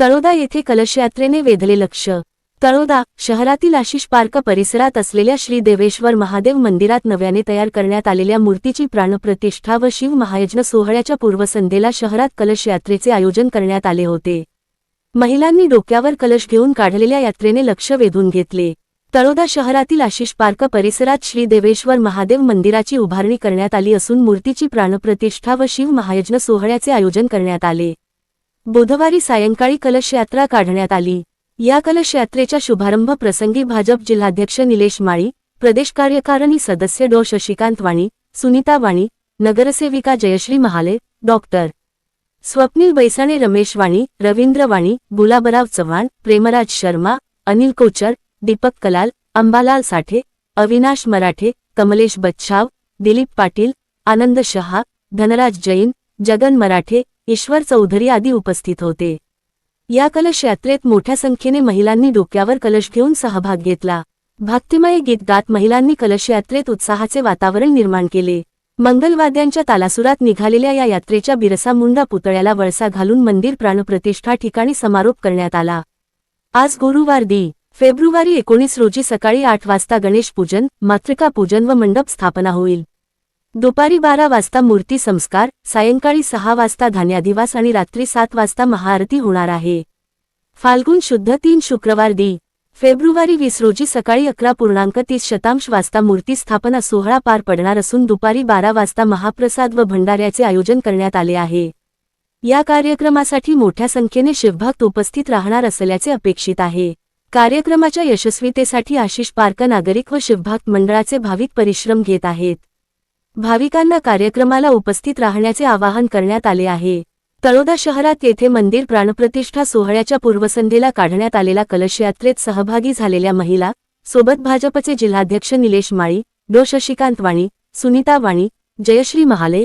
तळोदा येथे कलशयात्रेने वेधले लक्ष। तळोदा शहरातील आशिष पार्क परिसरात असलेल्या श्री देवेश्वर महादेव मंदिरात नव्याने तयार करण्यात आलेल्या मूर्तीची प्राणप्रतिष्ठा व शिव महायज्ञ सोहळ्याच्या पूर्वसंध्येला शहरात कलशयात्रेचे आयोजन करण्यात आले होते। महिलांनी डोक्यावर कलश घेऊन काढलेल्या यात्रेने लक्ष वेधून घेतले। तळोदा शहरातील आशिष पार्क परिसरात श्री देवेश्वर महादेव मंदिराची उभारणी करण्यात आली असून मूर्तीची प्राणप्रतिष्ठा व शिव महायज्ञ सोहळ्याचे आयोजन करण्यात आले। बुधवारी सायंकाळी कलशयात्रा काढण्यात आली। या कलशयात्रेच्या शुभारंभ प्रसंगी भाजप जिल्हाध्यक्ष निलेश माळी, प्रदेश कार्यकारिणी सदस्य डॉ शशिकांत वाणी, सुनीता वाणी, नगरसेविका जयश्री महाले, डॉक्टर स्वप्नील बैसाणे, रमेश वाणी, रवींद्र वाणी, गुलाबराव चव्हाण, प्रेमराज शर्मा, अनिल कोचर, दीपक कलाल, अंबालाल साठे, अविनाश मराठे, कमलेश बच्छाव, दिलीप पाटील, आनंद शहा, धनराज जैन, जगन मराठे, ईश्वर चौधरी आदी उपस्थित होते। या कलश यात्रेत मोठ्या संख्येने महिलांनी डोक्यावर कलश घेऊन सहभाग घेतला। भक्तिमय गीत गात महिलांनी कलश यात्रेत उत्साहाचे वातावरण निर्माण केले। मंगलवाद्यांच्या तालासुरात निघालेल्या या यात्रेच्या बिरसा मुंडा पुतळ्याला वळसा घालून मंदिर प्राणप्रतिष्ठा ठिकाणी समारोप करण्यात आला। आज गुरुवार दि. फेब्रुवारी 19 रोजी सकाळी 8 वाजता गणेश पूजन, मातृका पूजन व मंडप स्थापना होईल। दुपारी 12 वाजता मूर्ती संस्कार, सायंकाळी 6 वाजता धान्याधिवास आणि रात्री 7 वाजता महाआरती होणार आहे। फाल्गुन शुद्ध 3 शुक्रवार दि. फेब्रुवारी 20 रोजी सकाळी 11:30 वाजता मूर्ती स्थापना सोहळा पार पडणार असून दुपारी 12 वाजता महाप्रसाद व भंडाऱ्याचे आयोजन करण्यात आले आहे। या कार्यक्रमासाठी मोठ्या संख्येने शिवभक्त उपस्थित राहणार असल्याचे अपेक्षित आहे। कार्यक्रमाच्या यशस्वीतेसाठी आशिष पार्क नागरिक व शिवभक्त मंडळाचे भाविक परिश्रम घेत आहेत। भाविकांना कार्यक्रमाला उपस्थित राहण्याचे आवाहन करण्यात आले आहे। तळोदा शहरात येथे मंदिर प्राणप्रतिष्ठा सोहळ्याच्या पूर्वसंध्येला काढण्यात आलेल्या कलश यात्रेत सहभागी झालेल्या महिला सोबत भाजपचे जिल्हाध्यक्ष निलेश माळी, डॉ शशिकांत वाणी, सुनीता वाणी, जयश्री महाले,